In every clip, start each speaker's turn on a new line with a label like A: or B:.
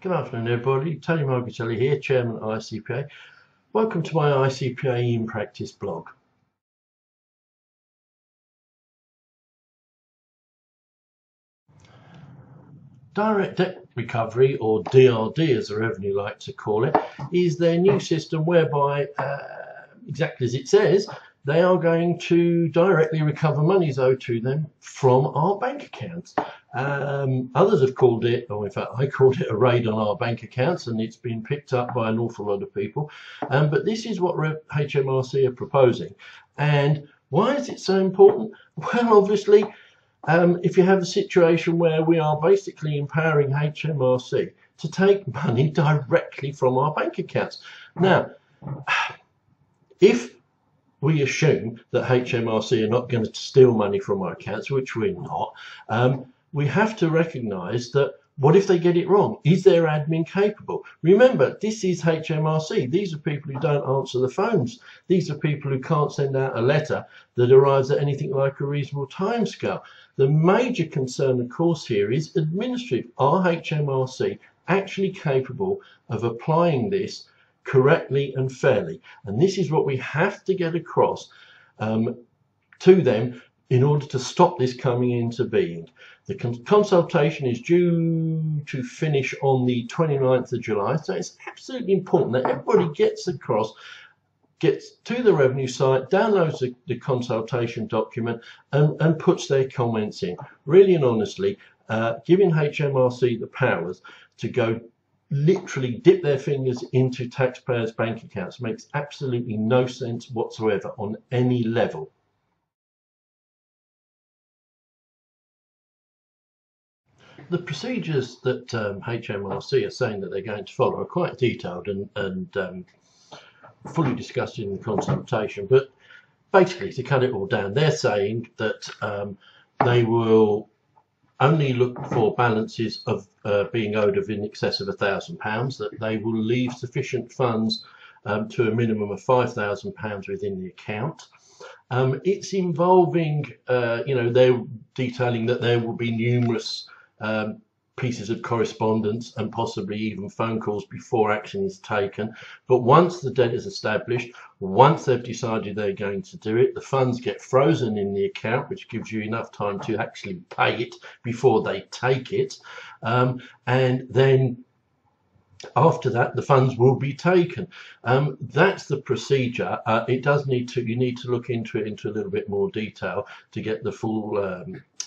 A: Good afternoon, everybody. Tony Margatelli here, Chairman at ICPA. Welcome to my ICPA in Practice blog. Direct Debt Recovery, or DRD as the revenue like to call it, is their new system whereby, exactly as it says, they are going to directly recover monies owed to them from our bank accounts. Others have called it, or in fact I called it, a raid on our bank accounts, and it's been picked up by an awful lot of people. But this is what HMRC are proposing. And why is it so important? Well, obviously, if you have a situation where we are basically empowering HMRC to take money directly from our bank accounts. Now, if we assume that HMRC are not going to steal money from our accounts, which we're not, we have to recognise that what if they get it wrong? Is their admin capable? Remember, this is HMRC. These are people who don't answer the phones. These are people who can't send out a letter that arrives at anything like a reasonable timescale. The major concern, of course, here is administrative. Are HMRC actually capable of applying this correctly and fairly? And this is what we have to get across to them in order to stop this coming into being. The consultation is due to finish on the 29th of July, so it's absolutely important that everybody gets to the revenue site, downloads the consultation document and puts their comments in. Really and honestly, giving HMRC the powers to go literally dip their fingers into taxpayers' bank accounts makes absolutely no sense whatsoever on any level. The procedures that HMRC are saying that they're going to follow are quite detailed and fully discussed in the consultation, but basically, to cut it all down, they're saying that they will only look for balances of being owed of in excess of £1,000, that they will leave sufficient funds to a minimum of £5,000 within the account. It's involving, they're detailing that there will be numerous pieces of correspondence and possibly even phone calls before action is taken. But once the debt is established, once they've decided they're going to do it, the funds get frozen in the account, which gives you enough time to actually pay it before they take it. And then after that, the funds will be taken. That's the procedure. You need to look into it into a little bit more detail to get the full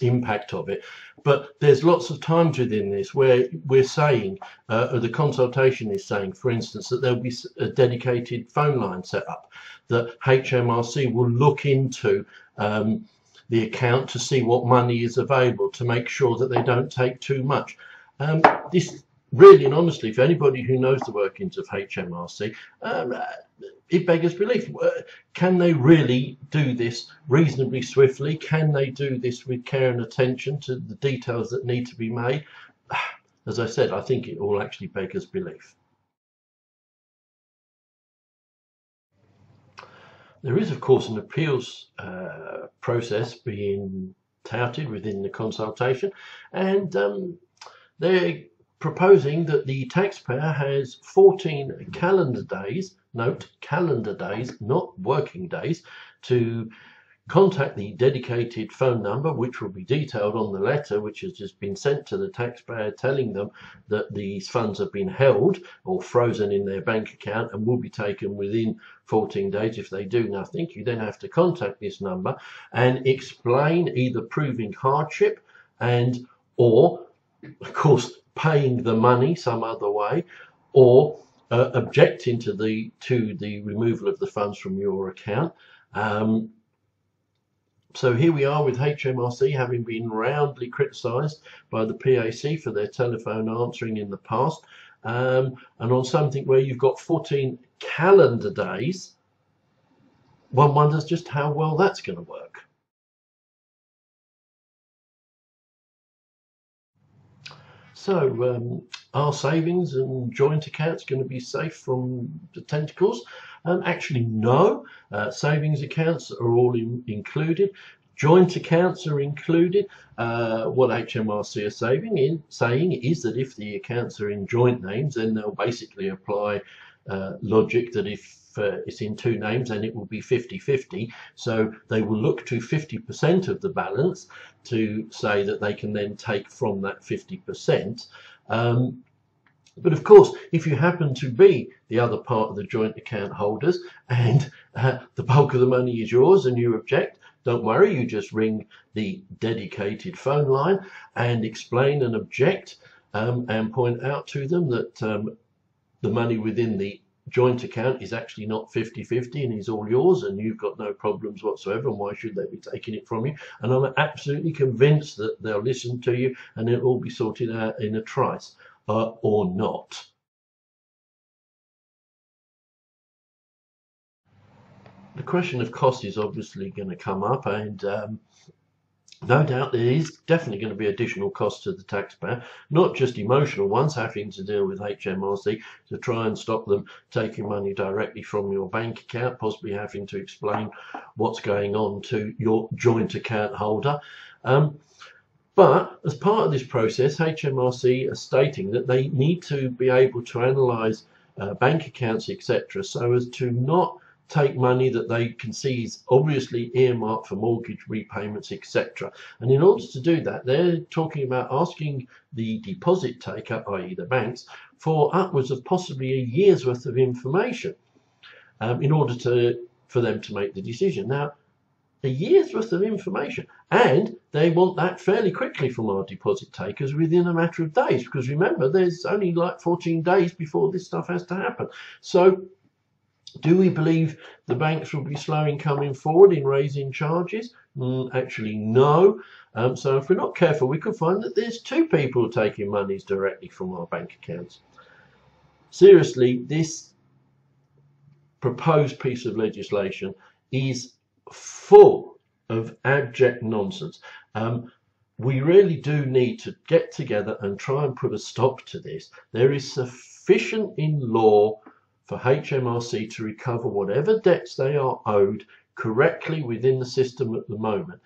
A: impact of it. But there's lots of times within this where we're saying, the consultation is saying, for instance, that there'll be a dedicated phone line set up, that HMRC will look into the account to see what money is available to make sure that they don't take too much. This really and honestly, for anybody who knows the workings of HMRC, it beggars belief. Can they really do this reasonably swiftly? Can they do this with care and attention to the details that need to be made? As I said, I think it all actually beggars belief. There is, of course, an appeals process being touted within the consultation, and they're proposing that the taxpayer has 14 calendar days, note calendar days, not working days, to contact the dedicated phone number, which will be detailed on the letter which has just been sent to the taxpayer, telling them that these funds have been held or frozen in their bank account and will be taken within 14 days. If they do nothing, you then have to contact this number and explain, either proving hardship or of course paying the money some other way, or objecting to the removal of the funds from your account. So here we are with HMRC having been roundly criticised by the PAC for their telephone answering in the past, and on something where you've got 14 calendar days, one wonders just how well that's going to work. So are savings and joint accounts going to be safe from the tentacles? Actually, no. Savings accounts are all included. joint accounts are included. What HMRC are saying is that if the accounts are in joint names, then they'll basically apply logic that if it's in two names, then it will be 50-50. So they will look to 50% of the balance to say that they can then take from that 50%. But of course, if you happen to be the other part of the joint account holders and the bulk of the money is yours and you object, don't worry, you just ring the dedicated phone line and explain and object and point out to them that the money within the joint account is actually not 50-50 and is all yours and you've got no problems whatsoever, and why should they be taking it from you? And I'm absolutely convinced that they'll listen to you and it'll all be sorted out in a trice. Or not. The question of cost is obviously going to come up, and no doubt there is definitely going to be additional costs to the taxpayer, not just emotional ones, having to deal with HMRC to try and stop them taking money directly from your bank account, possibly having to explain what's going on to your joint account holder. But as part of this process, HMRC are stating that they need to be able to analyse bank accounts, etc., so as to not take money that they can see is obviously earmarked for mortgage repayments, etc. And in order to do that, they're talking about asking the deposit taker, i.e. the banks, for upwards of possibly a year's worth of information in order for them to make the decision. Now, a year's worth of information, and they want that fairly quickly from our deposit takers within a matter of days, because remember, there's only like 14 days before this stuff has to happen. So do we believe the banks will be slow in coming forward in raising charges? Actually, no. So if we're not careful, we could find that there's two people taking monies directly from our bank accounts. Seriously, this proposed piece of legislation is full of abject nonsense. We really do need to get together and try and put a stop to this. There is sufficient in law for HMRC to recover whatever debts they are owed correctly within the system at the moment.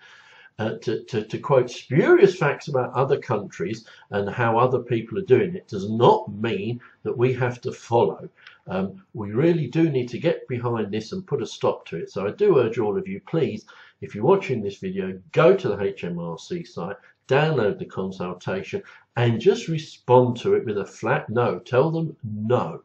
A: To quote spurious facts about other countries and how other people are doing it does not mean that we have to follow. We really do need to get behind this and put a stop to it. So I do urge all of you, please, if you're watching this video, go to the HMRC site, download the consultation and just respond to it with a flat no. Tell them no.